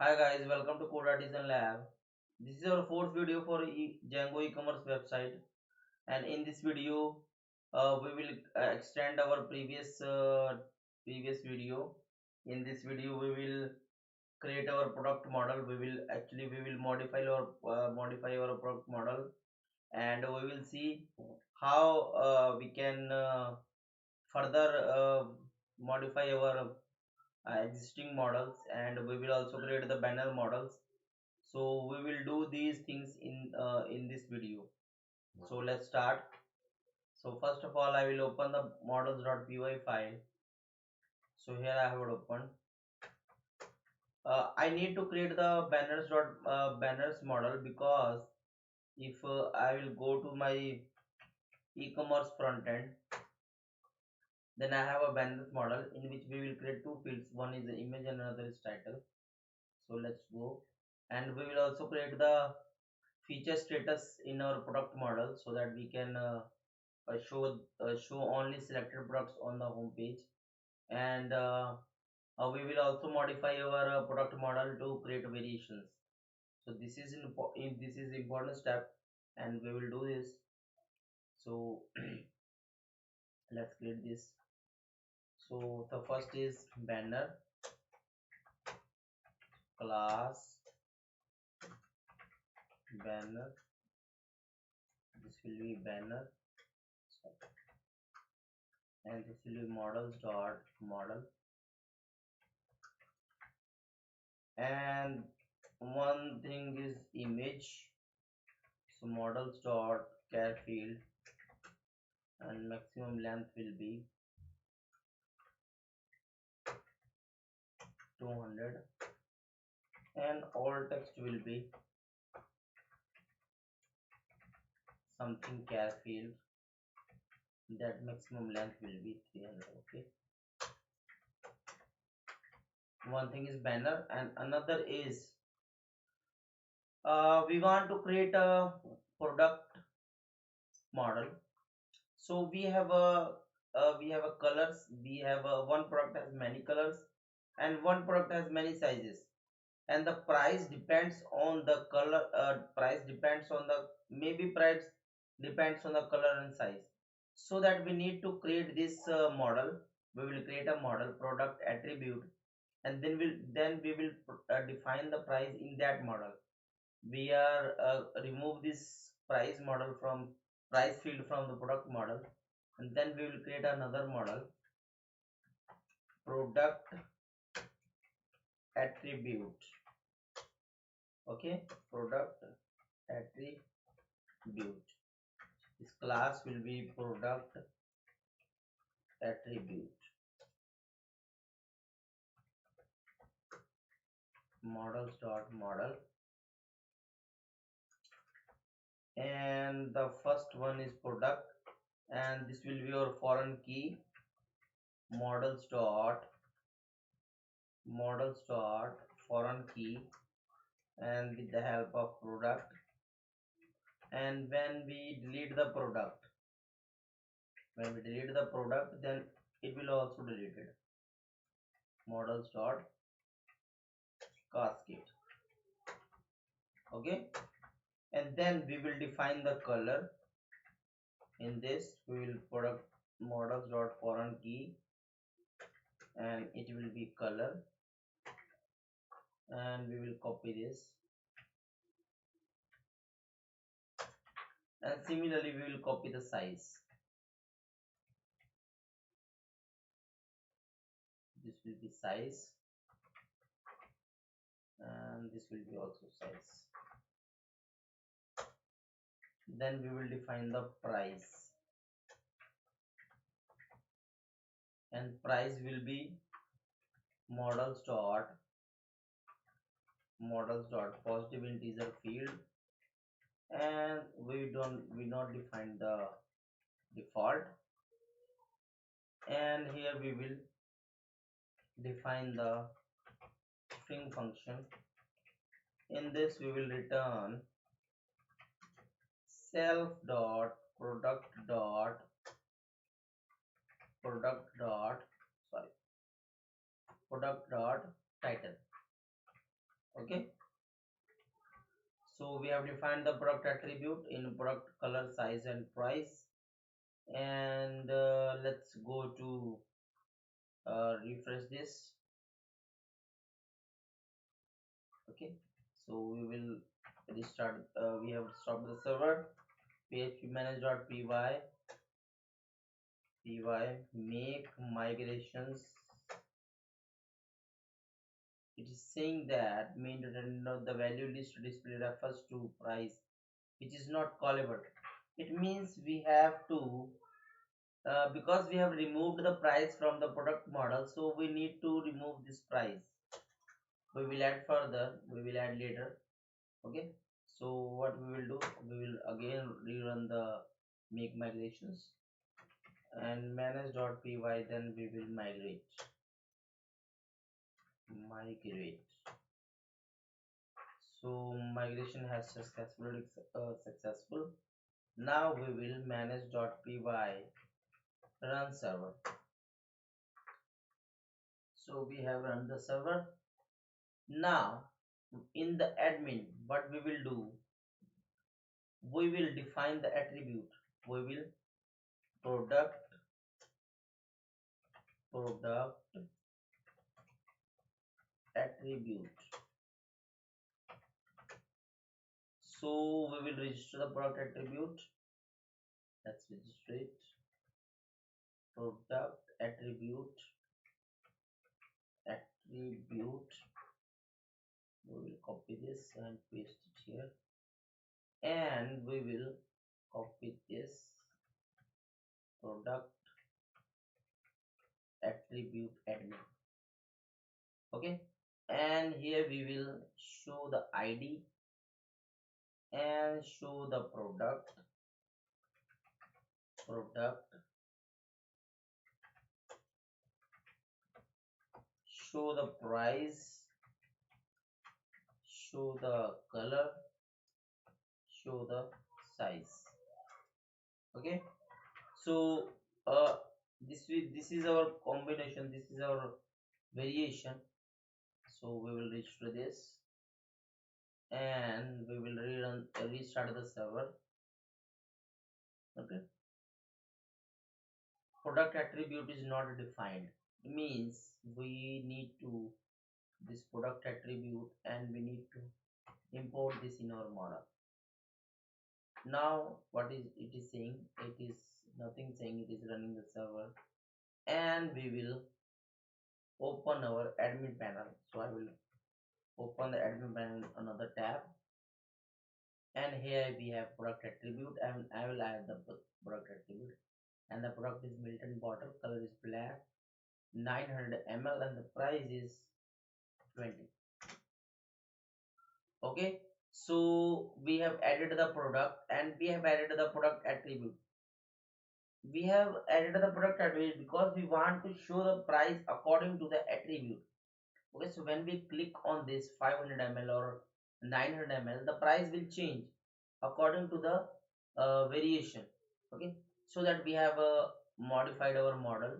Hi guys, welcome to Code Artisan Lab. This is our fourth video for Django e-commerce website, and in this video, we will extend our previous video. In this video, we will create our product model. We will modify our product model, and we will see how we can further modify our existing models, and we will also create the banner models. So we will do these things in this video. So let's start. So first of all, I will open the models.py file. So here I have it open. I need to create the banners model, because if I will go to my e-commerce front end, then I have a banners model in which we will create two fields. One is the image and another is title. So let's go, and we will also create the feature status in our product model, so that we can show only selected products on the home page. And we will also modify our product model to create variations. So this is important step, and we will do this. So let's create this. So the first is banner class banner. This will be banner, and this will be models dot model. And one thing is image. So models dot char field, and maximum length will be 200, and all text will be something char field, that maximum length will be 300. Okay, one thing is banner, and another is we want to create a product model. So we have a colors. One product has many colors, and one product has many sizes, and the price depends on the color. Price depends on the maybe price depends on the color and size. So that we need to create this model. We will create a model product attribute, and then we will define the price in that model. We are remove this price model from price field from the product model, and then we will create another model, product attribute. Okay, product attribute. This class will be product attribute. Models dot model, and the first one is product, and this will be your foreign key. Models dot foreign key, and with the help of product. And when we delete the product, then it will also delete it. Models dot cascade. Okay, and then we will define the color. In this we will product models dot foreign key, and it will be color, and we will copy this, and similarly we will copy the size. This will be size, and this will be also size. Then we will define the price, and price will be models dot positive integer field, and we not define the default. And here we will define the string function. In this we will return self dot product dot title. Okay, so we have defined the product attribute in product color, size and price. And let's go to refresh this. Okay, so we will restart. We have stopped the server. PHP manage.py make migrations. It is saying that main data the value list display refers to price which is not callable. It means we have to because we have removed the price from the product model, so we need to remove this price. We will add further, we will add later. Okay, so what we will do, we will again rerun the make migrations and manage.py, then we will migrate. So migration has successful. Now we will manage.py run server. So we have run the server. Now in the admin, what we will do, we will define the attribute. We will product attribute. So we will register the product attribute. Let's register it. Product attribute. We will copy this and paste it here, and we will copy this product attribute admin. Okay, and here we will show the ID and show the product, show the price, show the color, show the size. Okay, so this is our combination, this is our variation. So we will register this and we will restart the server. Okay, product attribute is not defined, means we need to this product attribute and we need to import this in our model. Now what is it is saying, it is nothing saying, it is running the server. And we will open our admin panel. So I will open the admin panel, another tab, and here we have product attribute, and I will add the product attribute. And the product is Milton bottle, color is black, 900 ml, and the price is 20. Okay, so we have added the product and we have added the product attribute. We have added the product attribute because we want to show the price according to the attribute. Okay, so when we click on this 500 ml or 900 ml, the price will change according to the variation. Okay, so that we have modified our model,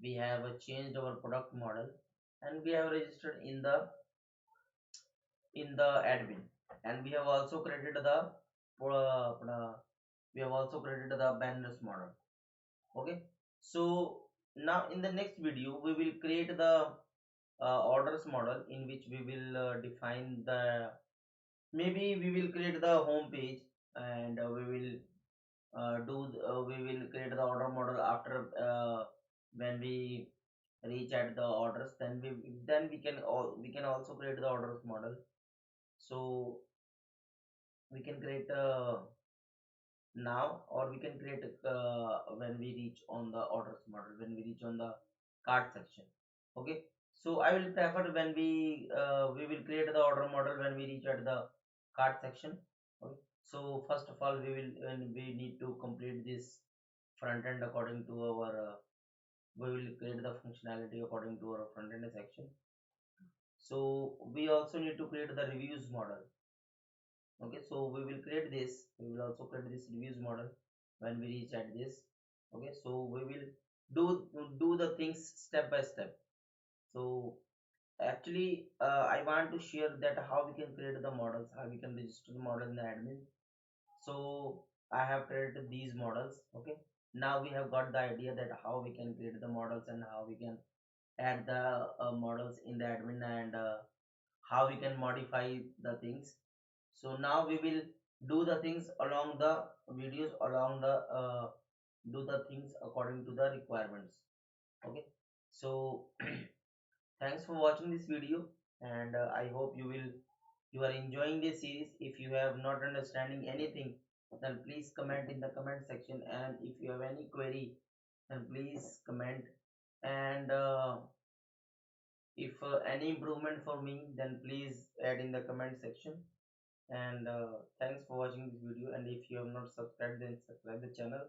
we have changed our product model, and we have registered in the admin, and we have also created the we have also created the banners model. Okay, so now in the next video we will create the orders model, in which we will define the, maybe we will create the home page, and we will we will create the order model after when we reach at the orders, then we can also create the orders model. So we can create now, or we can create when we reach on the orders model, when we reach on the cart section. Okay, so I will prefer when we will create the order model when we reach at the cart section. Okay, so first of all we need to complete this front end according to our we will create the functionality according to our front end section. So we also need to create the reviews model. Okay, so we will also create this reviews model when we reach at this. Okay, so we will do the things step by step. So Actually, I want to share that how we can create the models, how we can register the model in the admin. So I have created these models. Okay, now we have got the idea that how we can create the models and how we can add the models in the admin, and how we can modify the things. So now we will do the things along the videos, along the do the things according to the requirements. Okay, so thanks for watching this video, and I hope you are enjoying this series. If you have not understanding anything, then please comment in the comment section, and if you have any query, then please comment. And if any improvement for me, then please add in the comment section. And thanks for watching this video, and if you have not subscribed, then subscribe the channel.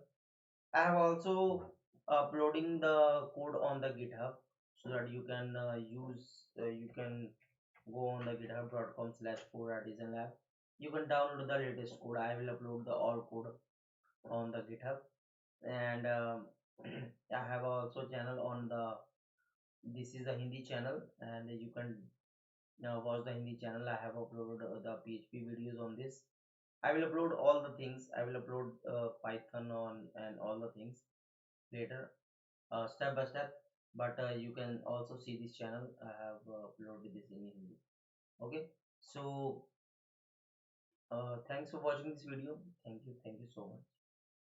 I have also uploading the code on the GitHub, so that you can you can go on the github.com/4artisanlab. You can download the latest code. I will upload the all code on the GitHub. And I have also channel on the, this is the Hindi channel, and you can watch the Hindi channel. I have uploaded the PHP videos on this. I will upload all the things. I will upload Python on and all the things later, step by step. But you can also see this channel. I have uploaded this in Hindi. Okay, so thanks for watching this video. Thank you so much.